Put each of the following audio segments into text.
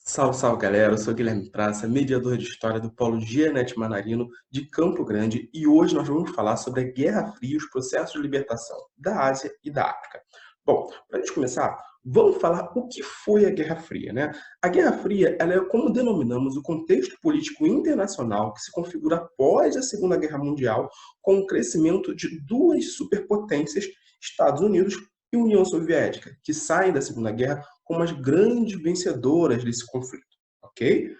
Salve, salve galera, eu sou Guilherme Praça, mediador de História do Polo Gianete Manarino de Campo Grande e hoje nós vamos falar sobre a Guerra Fria e os processos de libertação da Ásia e da África. Bom, para a gente começar, vamos falar o que foi a Guerra Fria, né? A Guerra Fria, ela é como denominamos o contexto político internacional que se configura após a Segunda Guerra Mundial com o crescimento de duas superpotências, Estados Unidos e União Soviética, que saem da Segunda Guerra como as grandes vencedoras desse conflito, ok?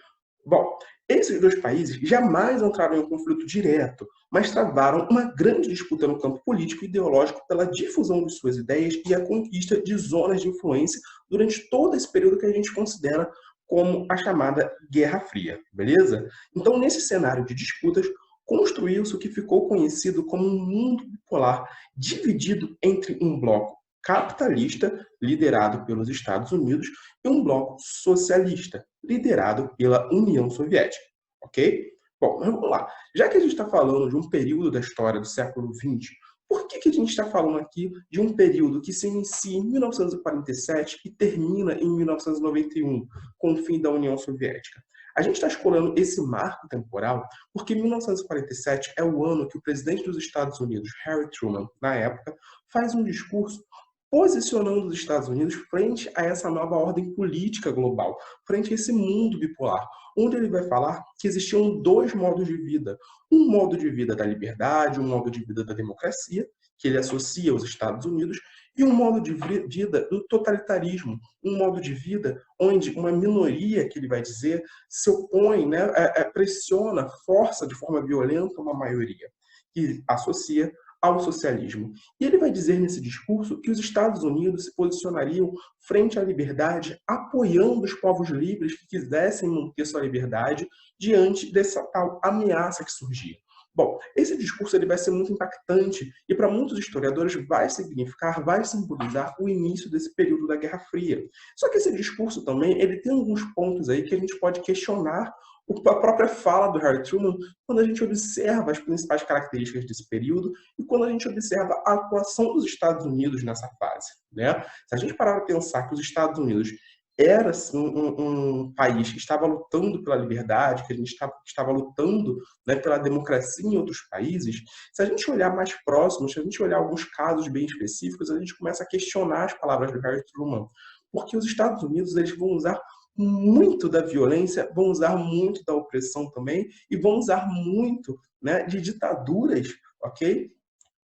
Bom, esses dois países jamais entraram em um conflito direto, mas travaram uma grande disputa no campo político e ideológico pela difusão de suas ideias e a conquista de zonas de influência durante todo esse período que a gente considera como a chamada Guerra Fria, beleza? Então, nesse cenário de disputas, construiu-se o que ficou conhecido como um mundo bipolar, dividido entre um bloco capitalista, liderado pelos Estados Unidos, e um bloco socialista, liderado pela União Soviética, ok? Bom, mas vamos lá. Já que a gente está falando de um período da história do século XX, por que a gente está falando aqui de um período que se inicia em 1947 e termina em 1991, com o fim da União Soviética? A gente está escolhendo esse marco temporal porque 1947 é o ano que o presidente dos Estados Unidos, Harry Truman, na época, faz um discurso posicionando os Estados Unidos frente a essa nova ordem política global, frente a esse mundo bipolar, onde ele vai falar que existiam dois modos de vida. Um modo de vida da liberdade, um modo de vida da democracia, que ele associa aos Estados Unidos, e um modo de vida do totalitarismo, um modo de vida onde uma minoria, que ele vai dizer, se opõe, né, pressiona, força de forma violenta uma maioria, que associa ao socialismo. E ele vai dizer nesse discurso que os Estados Unidos se posicionariam frente à liberdade, apoiando os povos livres que quisessem manter sua liberdade diante dessa tal ameaça que surgia. Bom, esse discurso ele vai ser muito impactante e para muitos historiadores vai significar, vai simbolizar o início desse período da Guerra Fria. Só que esse discurso também ele tem alguns pontos aí que a gente pode questionar a própria fala do Harry Truman quando a gente observa as principais características desse período e quando a gente observa a atuação dos Estados Unidos nessa fase, né? Se a gente parar para pensar que os Estados Unidos era assim, um país que estava lutando pela liberdade, que a gente estava lutando, né, pela democracia em outros países, se a gente olhar mais próximo, se a gente olhar alguns casos bem específicos, a gente começa a questionar as palavras do Harry Truman, porque os Estados Unidos eles vão usar muito da violência, vão usar muito da opressão também, e vão usar muito, né, de ditaduras, ok?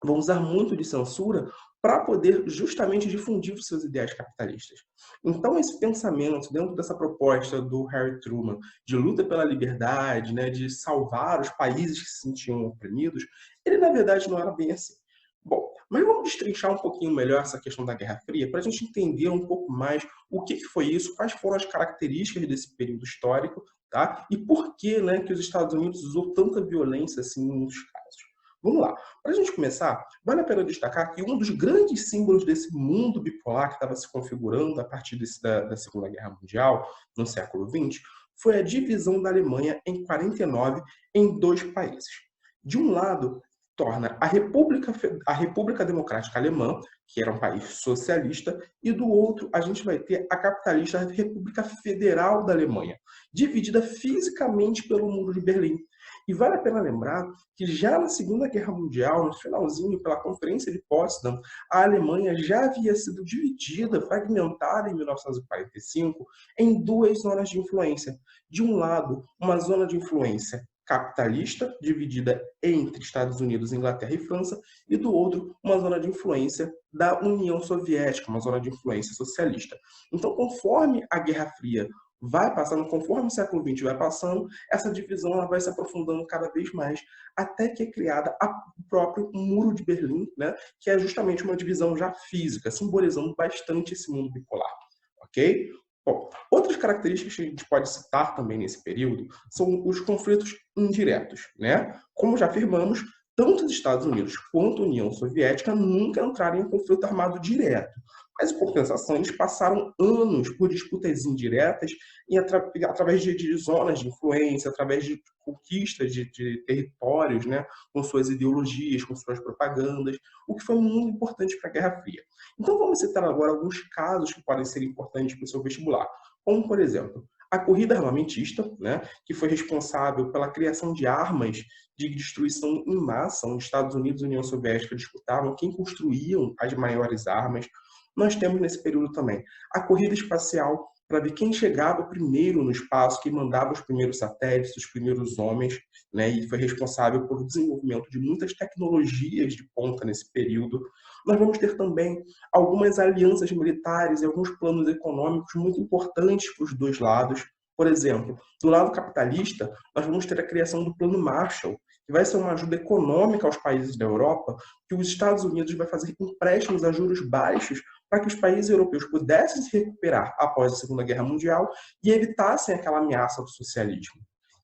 Vão usar muito de censura para poder justamente difundir os seus ideais capitalistas. Então, esse pensamento, dentro dessa proposta do Harry Truman, de luta pela liberdade, né, de salvar os países que se sentiam oprimidos, ele, na verdade, não era bem assim. Bom, mas vamos destrinchar um pouquinho melhor essa questão da Guerra Fria, para a gente entender um pouco mais o que foi isso, quais foram as características desse período histórico, tá? E por que, né, que os Estados Unidos usou tanta violência assim, em muitos casos. Vamos lá. Para a gente começar, vale a pena destacar que um dos grandes símbolos desse mundo bipolar que estava se configurando a partir da Segunda Guerra Mundial, no século XX, foi a divisão da Alemanha em 49 em dois países. De um lado, torna a República Democrática Alemã, que era um país socialista, e do outro a gente vai ter a capitalista República Federal da Alemanha, dividida fisicamente pelo Muro de Berlim. E vale a pena lembrar que já na Segunda Guerra Mundial, no finalzinho, pela Conferência de Potsdam, a Alemanha já havia sido dividida, fragmentada em 1945, em duas zonas de influência. De um lado, uma zona de influência capitalista, dividida entre Estados Unidos, Inglaterra e França, e do outro, uma zona de influência da União Soviética, uma zona de influência socialista. Então, conforme a Guerra Fria vai passando, conforme o século XX vai passando, essa divisão ela vai se aprofundando cada vez mais, até que é criada o próprio Muro de Berlim, né, que é justamente uma divisão já física, simbolizando bastante esse mundo bipolar, ok? Bom, outras características que a gente pode citar também nesse período são os conflitos indiretos, né? Como já afirmamos, tanto os Estados Unidos quanto a União Soviética nunca entraram em conflito armado direto. Mas, em compensação, eles passaram anos por disputas indiretas através de zonas de influência, através de conquistas de territórios, né, com suas ideologias, com suas propagandas, o que foi muito importante para a Guerra Fria. Então, vamos citar agora alguns casos que podem ser importantes para o seu vestibular. Como, por exemplo, A corrida armamentista, né, que foi responsável pela criação de armas de destruição em massa, onde Estados Unidos e União Soviética disputavam quem construíam as maiores armas. Nós temos nesse período também a corrida espacial, para ver quem chegava primeiro no espaço, quem mandava os primeiros satélites, os primeiros homens, né, e foi responsável pelo desenvolvimento de muitas tecnologias de ponta nesse período. Nós vamos ter também algumas alianças militares e alguns planos econômicos muito importantes para os dois lados. Por exemplo, do lado capitalista, nós vamos ter a criação do Plano Marshall, que vai ser uma ajuda econômica aos países da Europa, que os Estados Unidos vai fazer empréstimos a juros baixos para que os países europeus pudessem se recuperar após a Segunda Guerra Mundial e evitassem aquela ameaça do socialismo.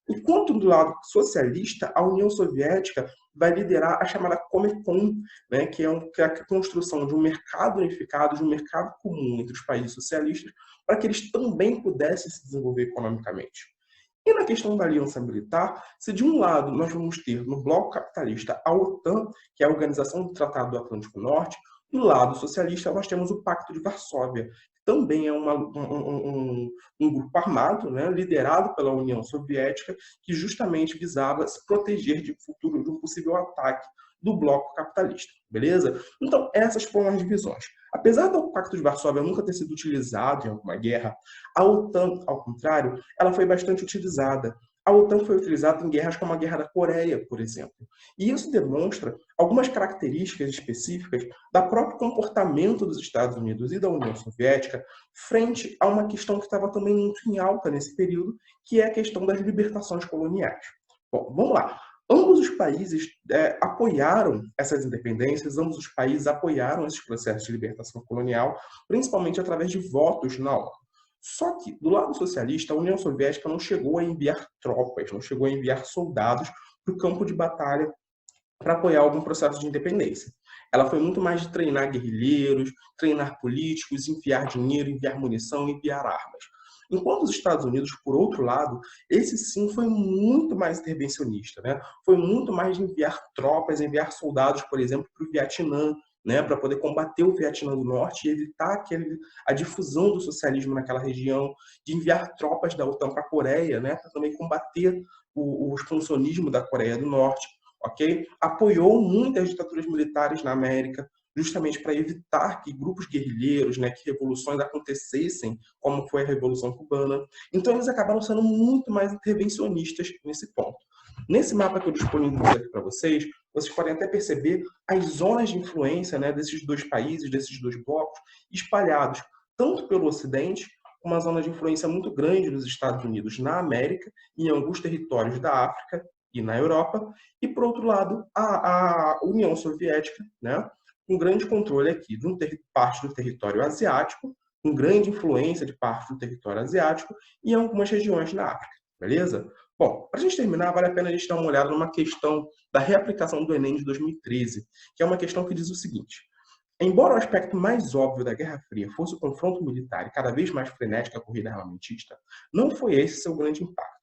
Enquanto do lado socialista, a União Soviética vai liderar a chamada Comecon, né, que é a construção de um mercado unificado, de um mercado comum entre os países socialistas, para que eles também pudessem se desenvolver economicamente. E na questão da aliança militar, se de um lado nós vamos ter no bloco capitalista a OTAN, que é a Organização do Tratado do Atlântico Norte, do lado socialista nós temos o Pacto de Varsóvia, que também é um grupo armado, né, liderado pela União Soviética, que justamente visava se proteger de futuro de um possível ataque do bloco capitalista, beleza? Então, essas foram as divisões. Apesar do Pacto de Varsóvia nunca ter sido utilizado em alguma guerra, a OTAN, ao contrário, ela foi bastante utilizada. A OTAN foi utilizada em guerras como a Guerra da Coreia, por exemplo. E isso demonstra algumas características específicas do próprio comportamento dos Estados Unidos e da União Soviética frente a uma questão que estava também muito em alta nesse período, que é a questão das libertações coloniais. Bom, vamos lá. Ambos os países apoiaram essas independências, ambos os países apoiaram esses processos de libertação colonial, principalmente através de votos na ONU. Só que, do lado socialista, a União Soviética não chegou a enviar tropas, não chegou a enviar soldados para o campo de batalha para apoiar algum processo de independência. Ela foi muito mais de treinar guerrilheiros, treinar políticos, enviar dinheiro, enviar munição, enviar armas. Enquanto os Estados Unidos, por outro lado, esse sim foi muito mais intervencionista, né? Foi muito mais de enviar tropas, enviar soldados, por exemplo, para o Vietnã, né, para poder combater o Vietnã do Norte e evitar a difusão do socialismo naquela região, de enviar tropas da OTAN para a Coreia, né, para também combater o expansionismo da Coreia do Norte, ok? Apoiou muitas ditaduras militares na América, justamente para evitar que grupos guerrilheiros, né, que revoluções acontecessem, como foi a Revolução Cubana. Então, eles acabaram sendo muito mais intervencionistas nesse ponto. Nesse mapa que eu disponibilizo aqui para vocês podem até perceber as zonas de influência, né, desses dois países, desses dois blocos, espalhados tanto pelo Ocidente, com uma zona de influência muito grande dos Estados Unidos na América e em alguns territórios da África e na Europa, e, por outro lado, a União Soviética, né, com grande controle aqui de parte do território asiático, com grande influência de parte do território asiático e em algumas regiões na África, beleza? Bom, para a gente terminar, vale a pena a gente dar uma olhada numa questão da reaplicação do Enem de 2013, que é uma questão que diz o seguinte: embora o aspecto mais óbvio da Guerra Fria fosse o confronto militar e cada vez mais frenética a corrida armamentista, não foi esse seu grande impacto.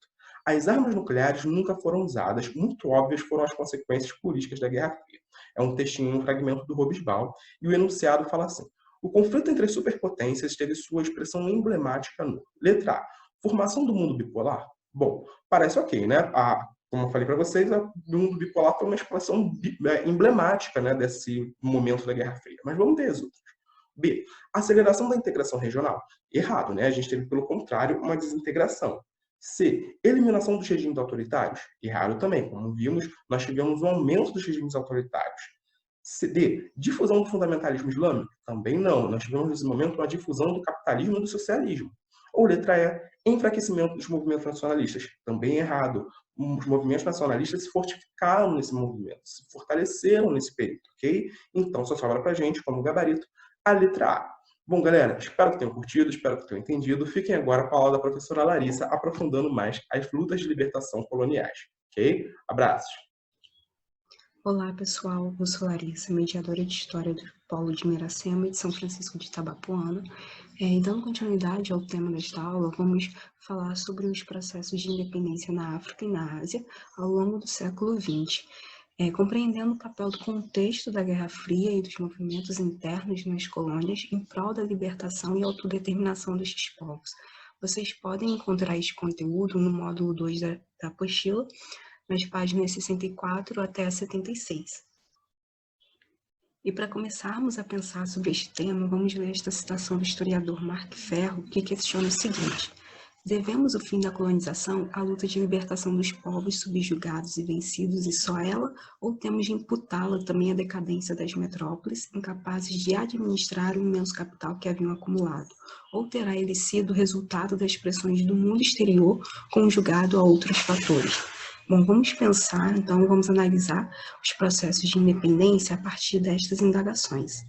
As armas nucleares nunca foram usadas, muito óbvias foram as consequências políticas da Guerra Fria. É um textinho, um fragmento do Hobsbawm, e o enunciado fala assim: o conflito entre as superpotências teve sua expressão emblemática no letra A, formação do mundo bipolar. Bom, parece ok, né? Como eu falei para vocês, o mundo bipolar foi uma expressão emblemática, né, desse momento da Guerra Fria. Mas vamos ter as outras. B, aceleração da integração regional. Errado, né? A gente teve, pelo contrário, uma desintegração. C, eliminação dos regimes autoritários. Errado também. Como vimos, nós tivemos um aumento dos regimes autoritários. D, difusão do fundamentalismo islâmico? Também não. Nós tivemos, nesse momento, uma difusão do capitalismo e do socialismo. Ou letra E, enfraquecimento dos movimentos nacionalistas? Também errado. Os movimentos nacionalistas se fortificaram nesse movimento, se fortaleceram nesse período, ok? Então, só sobra para a gente, como gabarito, a letra A. Bom, galera, espero que tenham curtido, espero que tenham entendido. Fiquem agora com a aula da professora Larissa, aprofundando mais as lutas de libertação coloniais, ok? Abraços! Olá, pessoal. Eu sou Larissa, mediadora de História do Polo de Miracema e de São Francisco de Itabapoana. E dando continuidade ao tema desta aula, vamos falar sobre os processos de independência na África e na Ásia ao longo do século XX, compreendendo o papel do contexto da Guerra Fria e dos movimentos internos nas colônias em prol da libertação e autodeterminação destes povos. Vocês podem encontrar esse conteúdo no módulo 2 da apostila, nas páginas 64 até 76. E para começarmos a pensar sobre este tema, vamos ler esta citação do historiador Mark Ferro, que questiona o seguinte: devemos o fim da colonização à luta de libertação dos povos subjugados e vencidos e só ela, ou temos de imputá-la também à decadência das metrópoles, incapazes de administrar o imenso capital que haviam acumulado? Ou terá ele sido resultado das pressões do mundo exterior conjugado a outros fatores? Bom, vamos pensar, então, vamos analisar os processos de independência a partir destas indagações.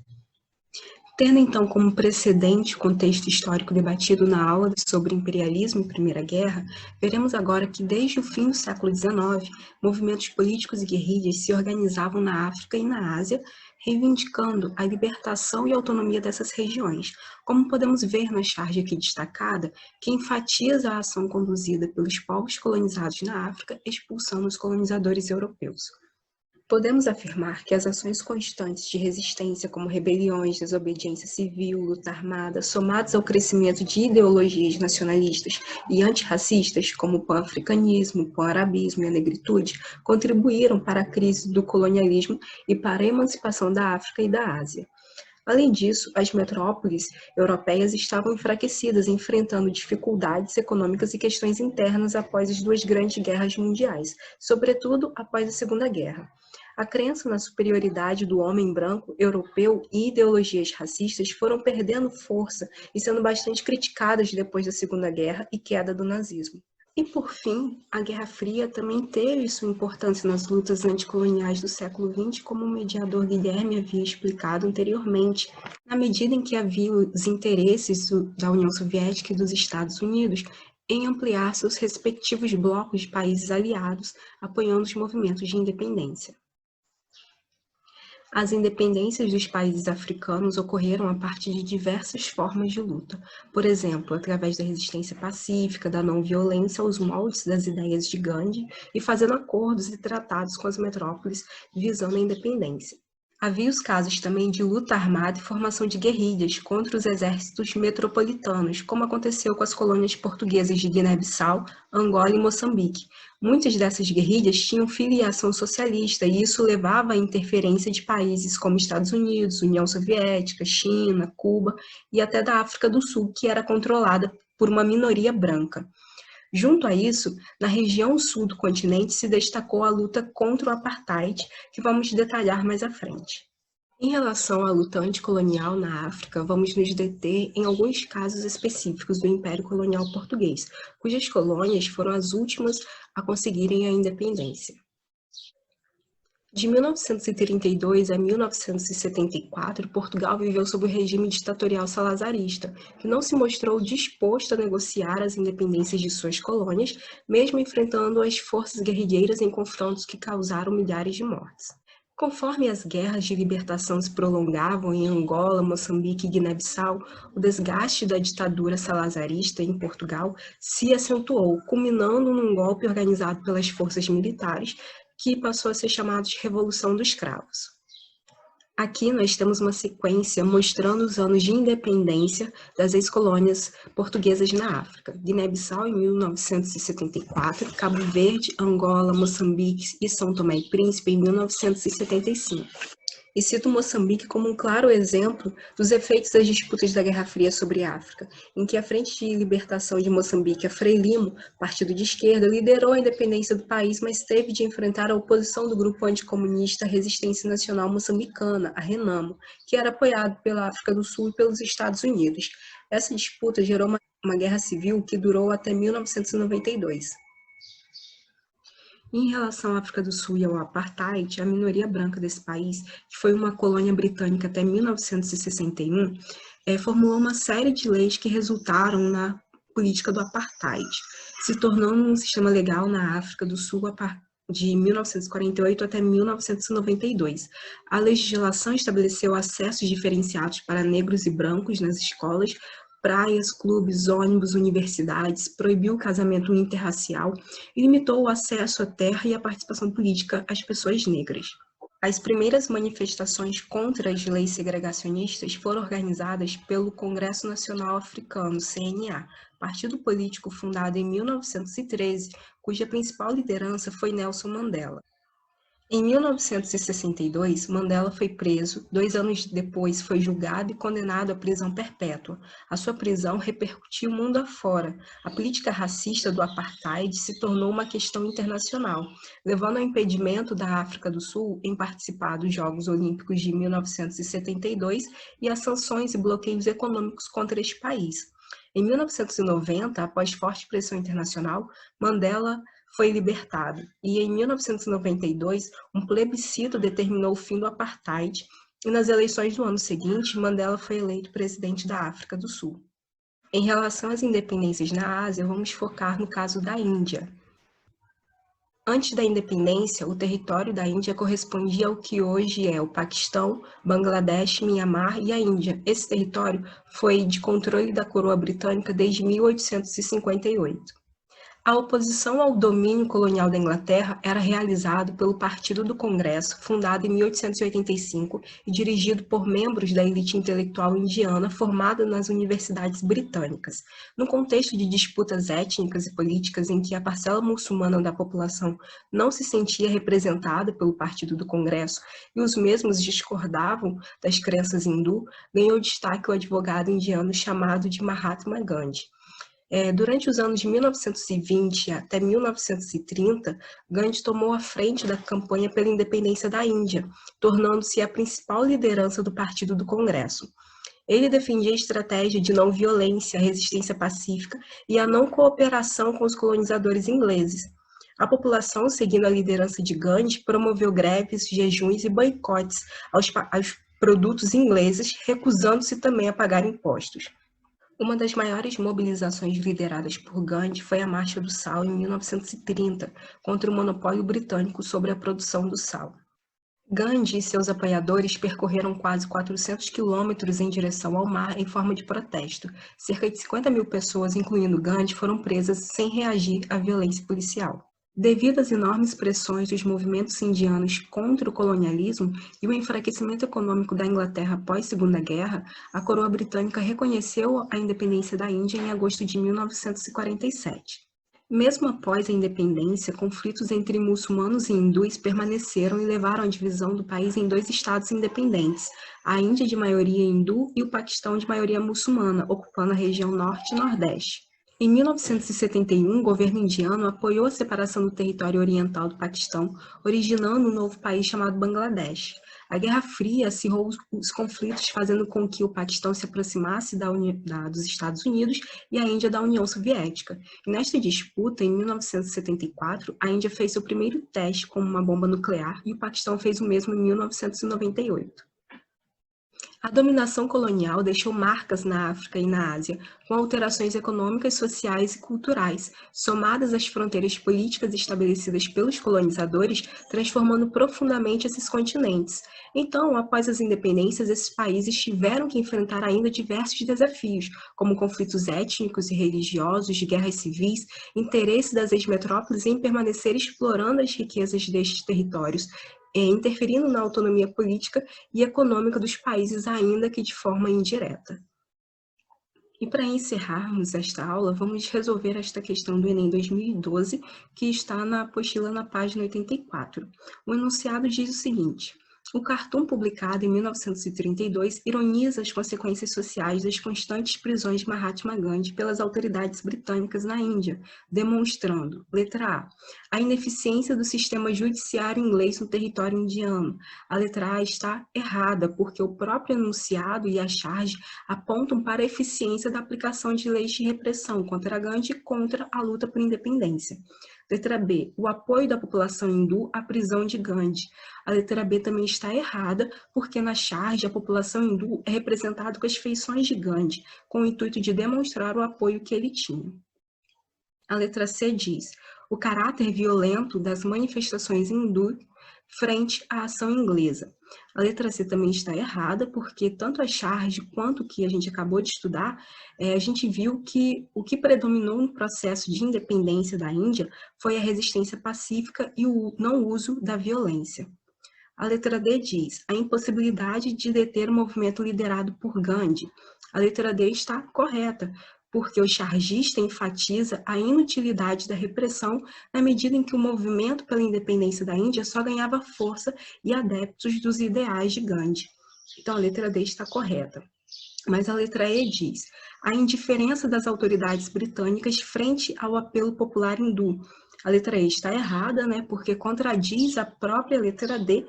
Tendo, então, como precedente o contexto histórico debatido na aula sobre imperialismo e Primeira Guerra, veremos agora que, desde o fim do século XIX, movimentos políticos e guerrilhas se organizavam na África e na Ásia, reivindicando a libertação e autonomia dessas regiões, como podemos ver na charge aqui destacada, que enfatiza a ação conduzida pelos povos colonizados na África, expulsando os colonizadores europeus. Podemos afirmar que as ações constantes de resistência, como rebeliões, desobediência civil, luta armada, somadas ao crescimento de ideologias nacionalistas e antirracistas, como o pan-africanismo, o pan-arabismo e a negritude, contribuíram para a crise do colonialismo e para a emancipação da África e da Ásia. Além disso, as metrópoles europeias estavam enfraquecidas, enfrentando dificuldades econômicas e questões internas após as duas grandes guerras mundiais, sobretudo após a Segunda Guerra. A crença na superioridade do homem branco europeu e ideologias racistas foram perdendo força e sendo bastante criticadas depois da Segunda Guerra e queda do nazismo. E, por fim, a Guerra Fria também teve sua importância nas lutas anticoloniais do século XX, como o mediador Guilherme havia explicado anteriormente, na medida em que havia os interesses da União Soviética e dos Estados Unidos em ampliar seus respectivos blocos de países aliados, apoiando os movimentos de independência. As independências dos países africanos ocorreram a partir de diversas formas de luta, por exemplo, através da resistência pacífica, da não violência aos moldes das ideias de Gandhi e fazendo acordos e tratados com as metrópoles visando a independência. Havia os casos também de luta armada e formação de guerrilhas contra os exércitos metropolitanos, como aconteceu com as colônias portuguesas de Guiné-Bissau, Angola e Moçambique. Muitas dessas guerrilhas tinham filiação socialista e isso levava à interferência de países como Estados Unidos, União Soviética, China, Cuba e até da África do Sul, que era controlada por uma minoria branca. Junto a isso, na região sul do continente se destacou a luta contra o apartheid, que vamos detalhar mais à frente. Em relação à luta anticolonial na África, vamos nos deter em alguns casos específicos do Império Colonial Português, cujas colônias foram as últimas a conseguirem a independência. De 1932 a 1974, Portugal viveu sob o regime ditatorial salazarista, que não se mostrou disposto a negociar as independências de suas colônias, mesmo enfrentando as forças guerrilheiras em confrontos que causaram milhares de mortes. Conforme as guerras de libertação se prolongavam em Angola, Moçambique e Guiné-Bissau, o desgaste da ditadura salazarista em Portugal se acentuou, culminando num golpe organizado pelas forças militares, que passou a ser chamado de Revolução dos Cravos. Aqui nós temos uma sequência mostrando os anos de independência das ex-colônias portuguesas na África. Guiné-Bissau em 1974, Cabo Verde, Angola, Moçambique e São Tomé e Príncipe em 1975. E cito Moçambique como um claro exemplo dos efeitos das disputas da Guerra Fria sobre a África, em que a Frente de Libertação de Moçambique, a Frelimo, partido de esquerda, liderou a independência do país, mas teve de enfrentar a oposição do grupo anticomunista Resistência Nacional Moçambicana, a RENAMO, que era apoiado pela África do Sul e pelos Estados Unidos. Essa disputa gerou uma guerra civil que durou até 1992. Em relação à África do Sul e ao apartheid, a minoria branca desse país, que foi uma colônia britânica até 1961, formulou uma série de leis que resultaram na política do apartheid, se tornando um sistema legal na África do Sul de 1948 até 1992. A legislação estabeleceu acessos diferenciados para negros e brancos nas escolas, praias, clubes, ônibus, universidades, proibiu o casamento interracial e limitou o acesso à terra e a participação política às pessoas negras. As primeiras manifestações contra as leis segregacionistas foram organizadas pelo Congresso Nacional Africano, CNA, partido político fundado em 1913, cuja principal liderança foi Nelson Mandela. Em 1962, Mandela foi preso. 2 anos depois, foi julgado e condenado à prisão perpétua. A sua prisão repercutiu mundo afora. A política racista do apartheid se tornou uma questão internacional, levando ao impedimento da África do Sul em participar dos Jogos Olímpicos de 1972 e a sanções e bloqueios econômicos contra este país. Em 1990, após forte pressão internacional, Mandela foi libertado, e em 1992, um plebiscito determinou o fim do apartheid, e nas eleições do ano seguinte, Mandela foi eleito presidente da África do Sul. Em relação às independências na Ásia, vamos focar no caso da Índia. Antes da independência, o território da Índia correspondia ao que hoje é o Paquistão, Bangladesh, Mianmar e a Índia. Esse território foi de controle da coroa britânica desde 1858. A oposição ao domínio colonial da Inglaterra era realizada pelo Partido do Congresso, fundado em 1885 e dirigido por membros da elite intelectual indiana formada nas universidades britânicas. No contexto de disputas étnicas e políticas em que a parcela muçulmana da população não se sentia representada pelo Partido do Congresso e os mesmos discordavam das crenças hindu, ganhou destaque o advogado indiano chamado de Mahatma Gandhi. Durante os anos de 1920 até 1930, Gandhi tomou a frente da campanha pela independência da Índia, tornando-se a principal liderança do Partido do Congresso. Ele defendia a estratégia de não violência, a resistência pacífica e a não cooperação com os colonizadores ingleses. A população, seguindo a liderança de Gandhi, promoveu greves, jejuns e boicotes aos produtos ingleses, recusando-se também a pagar impostos. Uma das maiores mobilizações lideradas por Gandhi foi a Marcha do Sal em 1930, contra o monopólio britânico sobre a produção do sal. Gandhi e seus apoiadores percorreram quase 400 quilômetros em direção ao mar em forma de protesto. Cerca de 50 mil pessoas, incluindo Gandhi, foram presas sem reagir à violência policial. Devido às enormes pressões dos movimentos indianos contra o colonialismo e o enfraquecimento econômico da Inglaterra após a Segunda Guerra, a coroa britânica reconheceu a independência da Índia em agosto de 1947. Mesmo após a independência, conflitos entre muçulmanos e hindus permaneceram e levaram à divisão do país em 2 estados independentes, a Índia de maioria hindu e o Paquistão de maioria muçulmana, ocupando a região norte e nordeste. Em 1971, o governo indiano apoiou a separação do território oriental do Paquistão, originando um novo país chamado Bangladesh. A Guerra Fria acirrou os conflitos, fazendo com que o Paquistão se aproximasse dos Estados Unidos e a Índia da União Soviética. E nesta disputa, em 1974, a Índia fez seu primeiro teste com uma bomba nuclear e o Paquistão fez o mesmo em 1998. A dominação colonial deixou marcas na África e na Ásia, com alterações econômicas, sociais e culturais, somadas às fronteiras políticas estabelecidas pelos colonizadores, transformando profundamente esses continentes. Então, após as independências, esses países tiveram que enfrentar ainda diversos desafios, como conflitos étnicos e religiosos, guerras civis, interesse das ex-metrópoles em permanecer explorando as riquezas destes territórios, interferindo na autonomia política e econômica dos países, ainda que de forma indireta. E para encerrarmos esta aula, vamos resolver esta questão do Enem 2012, que está na apostila na página 84. O enunciado diz o seguinte: o cartoon, publicado em 1932, ironiza as consequências sociais das constantes prisões de Mahatma Gandhi pelas autoridades britânicas na Índia, demonstrando, letra A ineficiência do sistema judiciário inglês no território indiano. A letra A está errada, porque o próprio enunciado e a charge apontam para a eficiência da aplicação de leis de repressão contra Gandhi e contra a luta por independência. Letra B, o apoio da população hindu à prisão de Gandhi. A letra B também está errada, porque na charge a população hindu é representada com as feições de Gandhi, com o intuito de demonstrar o apoio que ele tinha. A letra C diz: o caráter violento das manifestações hindu frente à ação inglesa. A letra C também está errada, porque tanto a charge quanto o que a gente acabou de estudar, a gente viu que o que predominou no processo de independência da Índia foi a resistência pacífica e o não uso da violência. A letra D diz: a impossibilidade de deter o movimento liderado por Gandhi. A letra D está correta, porque o chargista enfatiza a inutilidade da repressão na medida em que o movimento pela independência da Índia só ganhava força e adeptos dos ideais de Gandhi. Então, a letra D está correta. Mas a letra E diz: a indiferença das autoridades britânicas frente ao apelo popular hindu. A letra E está errada, né, porque contradiz a própria letra D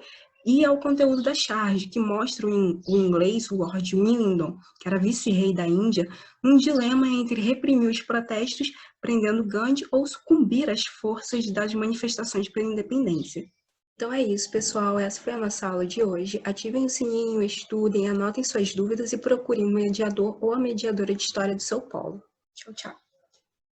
e ao conteúdo da charge, que mostra o inglês, o Lord Willingdon, que era vice-rei da Índia, num dilema entre reprimir os protestos, prendendo Gandhi, ou sucumbir às forças das manifestações pela independência. Então é isso, pessoal. Essa foi a nossa aula de hoje. Ativem o sininho, estudem, anotem suas dúvidas e procurem um mediador ou a mediadora de história do seu polo. Tchau, tchau.